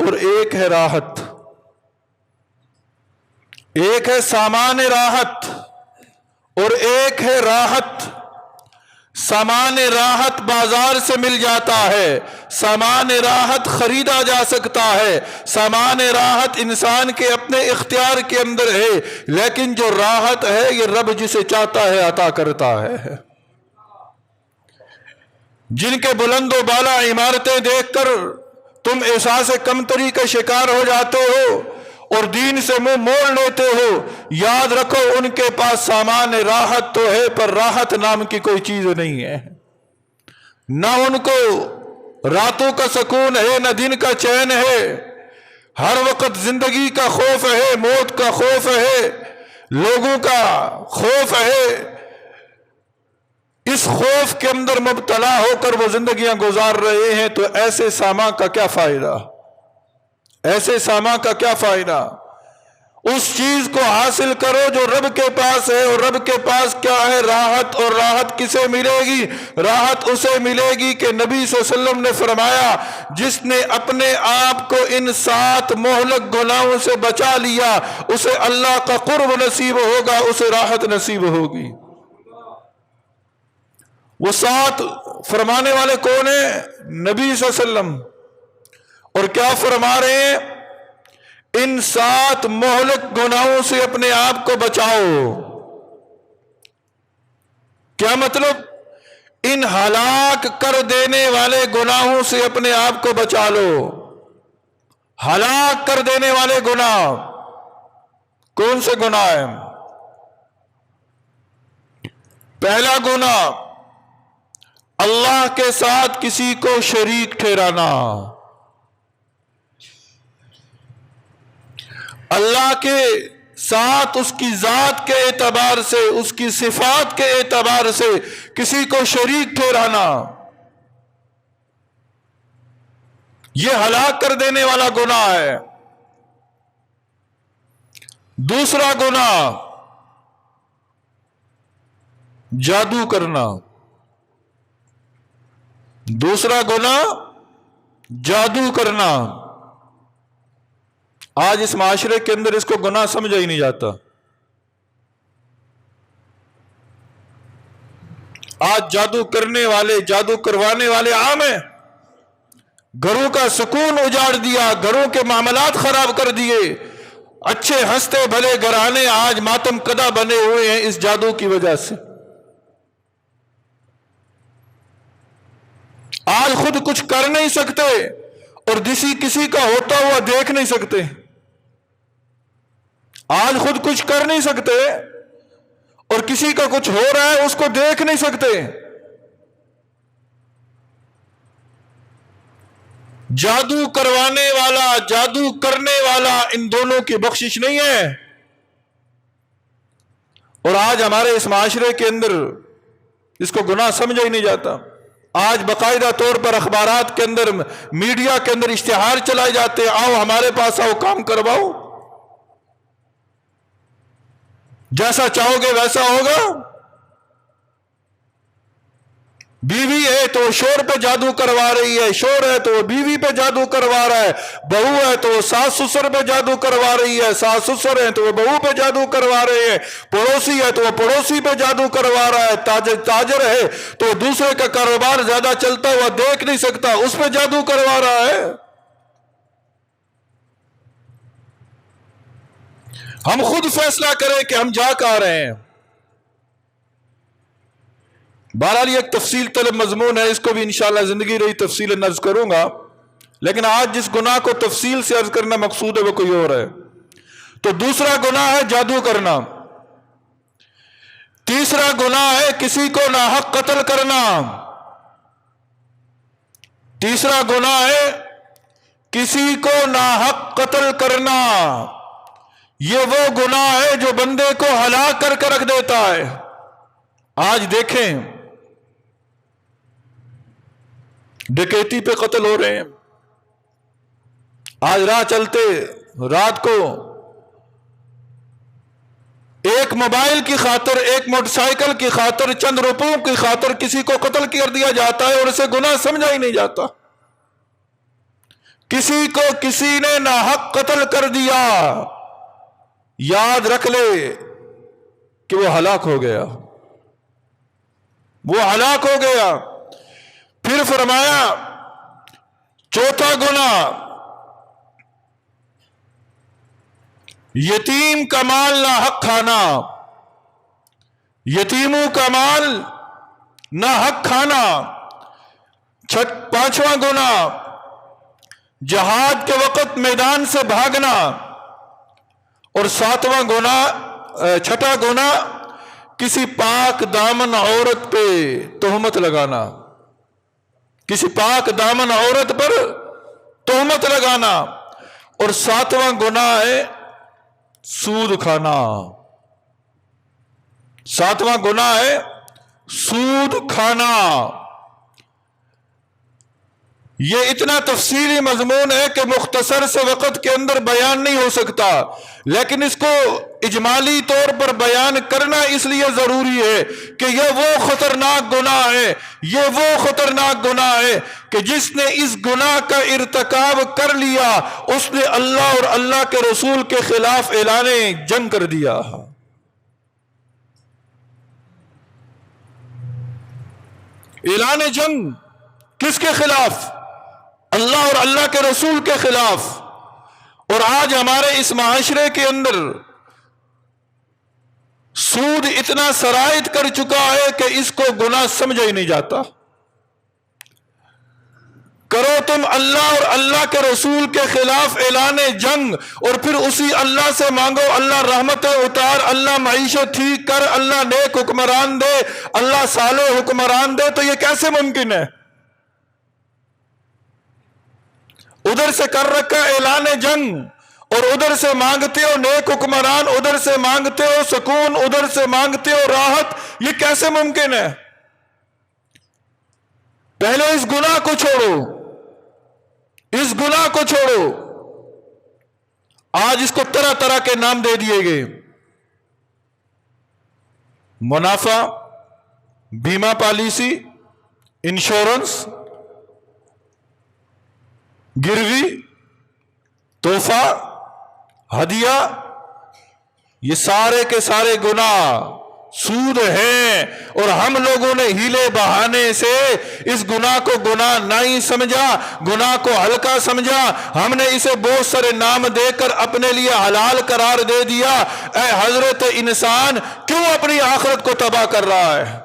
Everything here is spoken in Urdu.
اور ایک ہے راحت، ایک ہے سامان راحت اور ایک ہے راحت۔ سامان راحت بازار سے مل جاتا ہے، سامان راحت خریدا جا سکتا ہے، سامان راحت انسان کے اپنے اختیار کے اندر ہے، لیکن جو راحت ہے یہ رب جسے چاہتا ہے عطا کرتا ہے۔ جن کے بلند و بالا عمارتیں دیکھ کر تم احساس کمتری کا شکار ہو جاتے ہو اور دین سے منہ موڑ لیتے ہو، یاد رکھو ان کے پاس سامان راحت تو ہے پر راحت نام کی کوئی چیز نہیں ہے۔ نہ ان کو راتوں کا سکون ہے، نہ دن کا چین ہے، ہر وقت زندگی کا خوف ہے، موت کا خوف ہے، لوگوں کا خوف ہے۔ اس خوف کے اندر مبتلا ہو کر وہ زندگیاں گزار رہے ہیں، تو ایسے سامان کا کیا فائدہ؟ ایسے سامان کا کیا فائدہ؟ اس چیز کو حاصل کرو جو رب کے پاس ہے، اور رب کے پاس کیا ہے؟ راحت۔ اور راحت کسے ملے گی؟ راحت اسے ملے گی کہ نبی صلی اللہ علیہ وسلم نے فرمایا جس نے اپنے آپ کو ان 7 مہلک گناہوں سے بچا لیا اسے اللہ کا قرب نصیب ہوگا، اسے راحت نصیب ہوگی۔ وہ 7 فرمانے والے کون ہیں؟ نبی صلی اللہ علیہ وسلم۔ اور کیا فرما رہے ہیں؟ ان 7 مہلک گناہوں سے اپنے آپ کو بچاؤ۔ کیا مطلب؟ ان ہلاک کر دینے والے گناہوں سے اپنے آپ کو بچا لو۔ ہلاک کر دینے والے گناہ کون سے گناہ ہیں؟ پہلا گناہ اللہ کے ساتھ کسی کو شریک ٹھہرانا۔ اللہ کے ساتھ اس کی ذات کے اعتبار سے، اس کی صفات کے اعتبار سے کسی کو شریک ٹھہرانا، یہ ہلاک کر دینے والا گناہ ہے۔ دوسرا گناہ جادو کرنا۔ دوسرا گناہ جادو کرنا۔ آج اس معاشرے کے اندر اس کو گناہ سمجھا ہی نہیں جاتا۔ آج جادو کرنے والے، جادو کروانے والے عام ہیں۔ گھروں کا سکون اجاڑ دیا، گھروں کے معاملات خراب کر دیے، اچھے ہنستے بھلے گھرانے آج ماتم کدہ بنے ہوئے ہیں اس جادو کی وجہ سے۔ آج خود کچھ کر نہیں سکتے اور کسی کا ہوتا ہوا دیکھ نہیں سکتے۔ آج خود کچھ کر نہیں سکتے اور کسی کا کچھ ہو رہا ہے اس کو دیکھ نہیں سکتے۔ جادو کروانے والا، جادو کرنے والا، ان دونوں کی بخشش نہیں ہے۔ اور آج ہمارے اس معاشرے کے اندر اس کو گناہ سمجھا ہی نہیں جاتا۔ آج باقاعدہ طور پر اخبارات کے اندر، میڈیا کے اندر اشتہار چلائے جاتے ہیں، آؤ ہمارے پاس آؤ کام کرواؤ، جیسا چاہو گے ویسا ہوگا۔ بیوی ہے تو وہ شوہر پہ جادو کروا رہی ہے، شوہر ہے تو وہ بیوی پہ جادو کروا رہا ہے، بہو ہے تو وہ ساس سسر پہ جادو کروا رہی ہے، ساس سسر ہے تو وہ بہو پہ جادو کروا رہے ہیں، پڑوسی ہے تو وہ پڑوسی پہ جادو کروا رہا ہے، تاجر ہے تو وہ دوسرے کا کاروبار زیادہ چلتا ہوا دیکھ نہیں سکتا، اس پہ جادو کروا رہا ہے۔ ہم خود فیصلہ کریں کہ ہم جا کہاں رہے ہیں۔ بہرحال یہ ایک تفصیل طلب مضمون ہے، اس کو بھی انشاءاللہ زندگی رہی تفصیل عرض کروں گا، لیکن آج جس گناہ کو تفصیل سے عرض کرنا مقصود ہے وہ کوئی اور ہے۔ تو دوسرا گناہ ہے جادو کرنا۔ تیسرا گناہ ہے کسی کو ناحق قتل کرنا۔ تیسرا گناہ ہے کسی کو ناحق قتل کرنا۔ یہ وہ گناہ ہے جو بندے کو ہلاک کر کے رکھ دیتا ہے۔ آج دیکھیں ڈکیتی پہ قتل ہو رہے ہیں۔ آج راہ چلتے رات کو ایک موبائل کی خاطر، ایک موٹر سائیکل کی خاطر، چند روپوں کی خاطر کسی کو قتل کر دیا جاتا ہے اور اسے گناہ سمجھا ہی نہیں جاتا۔ کسی کو کسی نے ناحق قتل کر دیا، یاد رکھ لے کہ وہ ہلاک ہو گیا، وہ ہلاک ہو گیا۔ پھر فرمایا چوتھا گناہ، یتیم کا مال ناحق کھانا، یتیموں کا مال ناحق کھانا۔ پانچواں گناہ، جہاد کے وقت میدان سے بھاگنا۔ اور چھٹا گناہ، کسی پاک دامن عورت پہ تہمت لگانا، کسی پاک دامن عورت پر تہمت لگانا۔ اور ساتواں گناہ ہے سود کھانا، ساتواں گناہ ہے سود کھانا۔ یہ اتنا تفصیلی مضمون ہے کہ مختصر سے وقت کے اندر بیان نہیں ہو سکتا، لیکن اس کو اجمالی طور پر بیان کرنا اس لیے ضروری ہے کہ یہ وہ خطرناک گناہ ہے، یہ وہ خطرناک گناہ ہے کہ جس نے اس گناہ کا ارتکاب کر لیا اس نے اللہ اور اللہ کے رسول کے خلاف اعلان جنگ کر دیا۔ اعلان جنگ کس کے خلاف؟ اللہ اور اللہ کے رسول کے خلاف۔ اور آج ہمارے اس معاشرے کے اندر سود اتنا سرایت کر چکا ہے کہ اس کو گناہ سمجھا ہی نہیں جاتا۔ کرو تم اللہ اور اللہ کے رسول کے خلاف اعلان جنگ، اور پھر اسی اللہ سے مانگو اللہ رحمتیں اتار، اللہ معیشت ٹھیک کر، اللہ نیک حکمران دے، اللہ صالح حکمران دے، تو یہ کیسے ممکن ہے؟ ادھر سے کر رکھا اعلان جنگ اور ادھر سے مانگتے ہو نیک حکمران، ادھر سے مانگتے ہو سکون، ادھر سے مانگتے ہو راحت، یہ کیسے ممکن ہے؟ پہلے اس گناہ کو چھوڑو، اس گناہ کو چھوڑو۔ آج اس کو طرح طرح کے نام دے دیے گئے، منافع، بیمہ پالیسی، انشورنس، گروی، تحفہ، ہدیہ، یہ سارے کے سارے گناہ سود ہیں، اور ہم لوگوں نے ہیلے بہانے سے اس گناہ کو گناہ نہیں سمجھا، گناہ کو ہلکا سمجھا، ہم نے اسے بہت سارے نام دے کر اپنے لیے حلال قرار دے دیا۔ اے حضرت انسان، کیوں اپنی آخرت کو تباہ کر رہا ہے؟